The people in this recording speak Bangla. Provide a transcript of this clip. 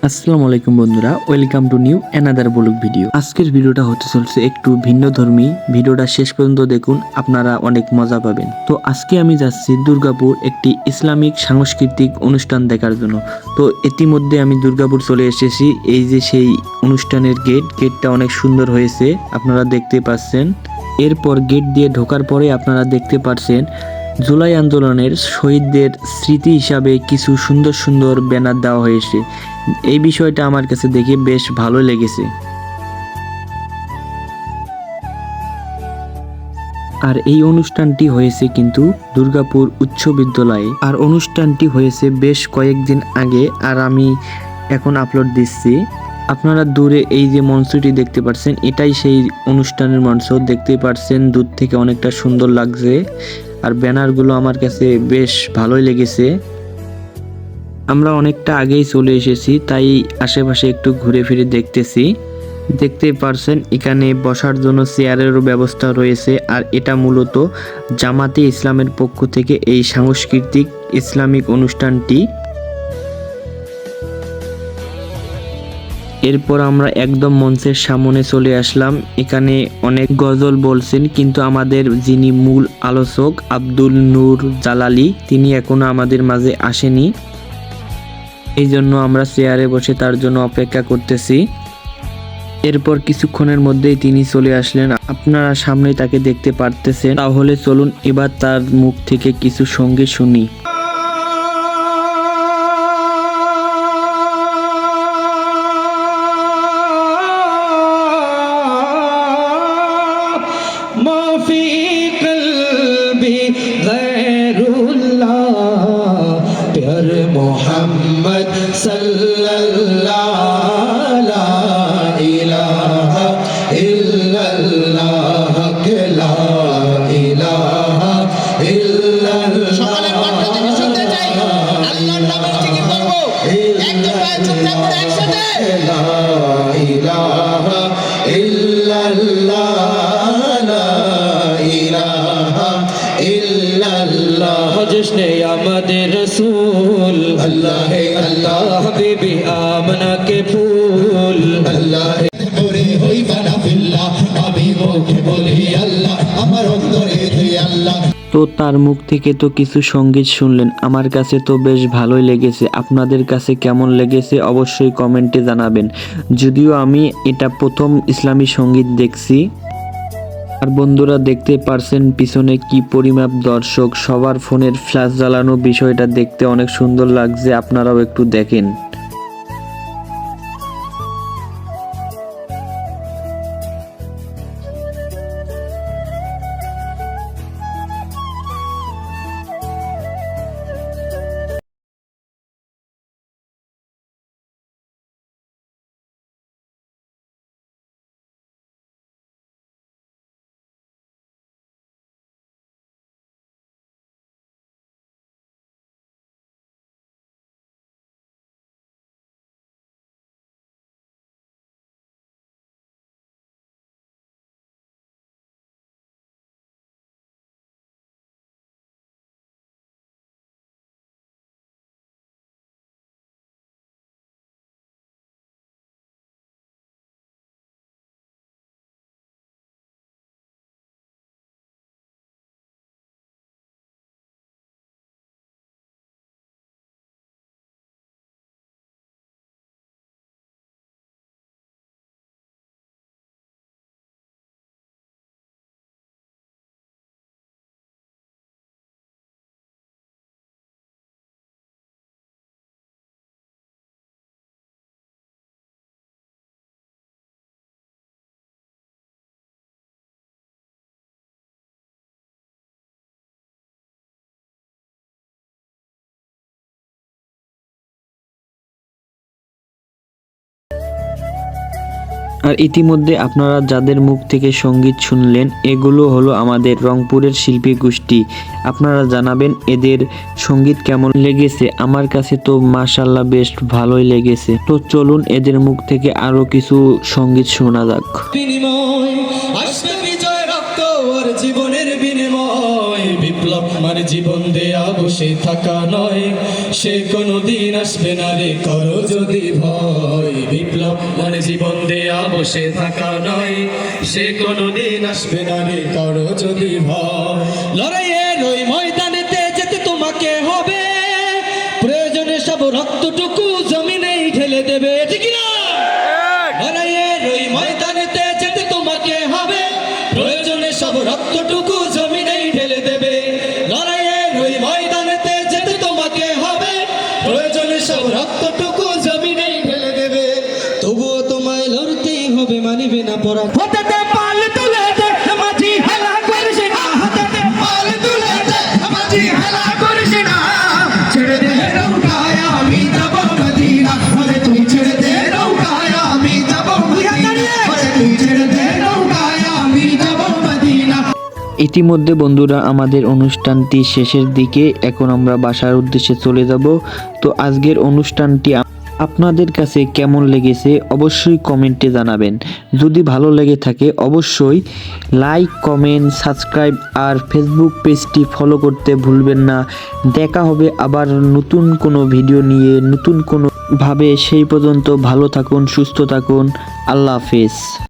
আসসালামু আলাইকুম বন্ধুরা, welcome to new another blog video. আজকের ভিডিওটা হতে চলছে একটু ভিন্নধর্মী। ভিডিওটা শেষ পর্যন্ত দেখুন, আপনারা অনেক মজা পাবেন। তো আজকে আমি যাচ্ছি দুর্গাপুর একটি ইসলামিক সাংস্কৃতিক অনুষ্ঠান দেখার জন্য। তো ইতিমধ্যে আমি দুর্গাপুর চলে এসেছি। এই যে সেই অনুষ্ঠানের গেটটা অনেক সুন্দর হয়েছে, আপনারা দেখতে পাচ্ছেন। এরপর গেট দিয়ে ঢোকার পরে আপনারা দেখতে পাচ্ছেন জুলাই আন্দোলনের শহীদদের স্মৃতি হিসাবে কিছু সুন্দর সুন্দর ব্যানার দেওয়া হয়েছে। এই বিষয়টা আমার কাছে দেখে বেশ ভালো লেগেছে। আর এই অনুষ্ঠানটি হয়েছে কিন্তু দুর্গাপুর উচ্চ বিদ্যালয়ে। আর অনুষ্ঠানটি হয়েছে বেশ কয়েকদিন আগে, আর আমি এখন আপলোড দিচ্ছি। আপনারা দূরে এই যে মঞ্চটি দেখতে পাচ্ছেন, এটাই সেই অনুষ্ঠানের মঞ্চ। দেখতেই পাচ্ছেন দূর থেকে অনেকটা সুন্দর লাগছে। আর ব্যানারগুলো আমার কাছে বেশ ভালোই লেগেছে। আমরা অনেকটা আগেই চলে এসেছি, তাই আশেপাশে একটু ঘুরে ফিরে দেখতেছি। দেখতেই পারছেন এখানে বসার জন্য চেয়ারেরও ব্যবস্থা রয়েছে। আর এটা মূলত জামাতে ইসলামের পক্ষ থেকে এই সাংস্কৃতিক ইসলামিক অনুষ্ঠানটি। এরপর আমরা একদম মঞ্চের সামনে চলে আসলাম। এখানে অনেক গজল বলছেন, কিন্তু আমাদের যিনি মূল আলোচক আব্দুল নূর জালালি, তিনি এখনো আমাদের মাঝে আসেনি। এই জন্য আমরা চেয়ারে বসে তার জন্য অপেক্ষা করতেছি। এরপর কিছুক্ষণের মধ্যেই তিনি চলে আসলেন, আপনারা সামনেই তাকে দেখতে পারতেছেন। তাহলে চলুন এবার তার মুখ থেকে কিছু সঙ্গীত শুনি। মাফি কলবি গয়রুল্লাহ প্যার মোহাম্মদ সাল্লাল্লাহু লা ইলাহা ইল্লাল্লাহ লা ইলাহা ইল্লাল্লাহ। সকলের কণ্ঠ থেকে শুনতে চাই, আল্লাহর নামে জিকির করব। একদম পায়ে চুপচাপ করে একসাথে লা ইলাহা ইল্লাল্লাহ জশ্নে আমাদের রসূল আল্লাহ আল্লাহ বিবি আমনা কে ফুল আল্লাহ ওরে হইবা না বিল্লাহ আমি মুখে বলি আল্লাহ আমার অন্তরে তুই আল্লাহ। তো তার মুখ থেকে তো কিছু সঙ্গীত শুনলেন, আমার কাছে তো বেশ ভালোই লেগেছে। আপনাদের কাছে কেমন লেগেছে অবশ্যই কমেন্টে জানাবেন। যদিও আমি এটা প্রথম ইসলামী সঙ্গীত দেখছি। আর বন্ধুরা দেখতে পারছেন পিছনে কি পরিমাপ দর্শক, সবার ফোনের ফ্ল্যাশ জ্বালানো, বিষয়টা দেখতে অনেক সুন্দর লাগছে। আপনারাও একটু দেখেন। আর ইতিমধ্যে আপনারা যাদের মুখ থেকে সঙ্গীত শুনলেন, এগুলো হলো আমাদের রংপুরের শিল্পী গোষ্ঠী। আপনারা জানাবেন এদের সঙ্গীত কেমন লেগেছে। আমার কাছে তো মাশাআল্লাহ বেশ ভালোই লেগেছে। তো চলুন এদের মুখ থেকে আরো কিছু সঙ্গীত শোনা যাক। বিনিময় আসবে বিজয় রক্ত আর জীবনের বিনিময়, বিপ্লব মানে জীবন দেয়া বসে থাকা নয়। সে কোনদিন আসবে না রে করো যদি ভয় বিপ্লব মানে জীবন দেয়া বসে থাকা নয় সে কোনদিন আসবে না রে করো যদি ভয় লড়াইয়ের ওই ময়দানেতে যেতে তোমাকে হবে প্রয়োজনে সব রক্তটুকু জমিনেই ঢেলে দেবে ঠিক না লড়াইয়ের ওই ময়দানেতে যেতে তোমাকে হবে প্রয়োজনে সব রক্তটুকু জমিনেই ঢেলে দেবে লড়াইয়ের ওই ময়দানেতে যেতে তোমাকে হবে প্রয়োজনে সব রক্তটুকু জমিনেই ঢেলে দেবে তবুও তোমায় লড়তেই হবে মানিবে না পরা হঠাতে পাল তুলে দে মাঝি হেলা করিস না হঠাতে পাল তুলে দে মাঝি হেলা করিস না ছেড়ে দে নৌকায় আমি যাব মদিনা আরে তুই ছেড়ে দে নৌকায় আমি যাব মদিনা আরে তুই ছেড়ে দে নৌকায় আমি যাব মদিনা ইতিমধ্যে বন্ধুরা আমাদের অনুষ্ঠানটি শেষের দিকে, এখন আমরা বাসার উদ্দেশ্যে চলে যাব। তো আজকের অনুষ্ঠানটি আপনাদের কাছে কেমন লেগেছে অবশ্যই কমেন্টে জানাবেন। যদি ভালো লেগে থাকে অবশ্যই লাইক, কমেন্ট, সাবস্ক্রাইব আর ফেসবুক পেজটি ফলো করতে ভুলবেন না। দেখা হবে আবার নতুন কোনো ভিডিও নিয়ে, নতুন কোনো ভাবে। সেই পর্যন্ত ভালো থাকুন, সুস্থ থাকুন। আল্লাহ হাফেজ।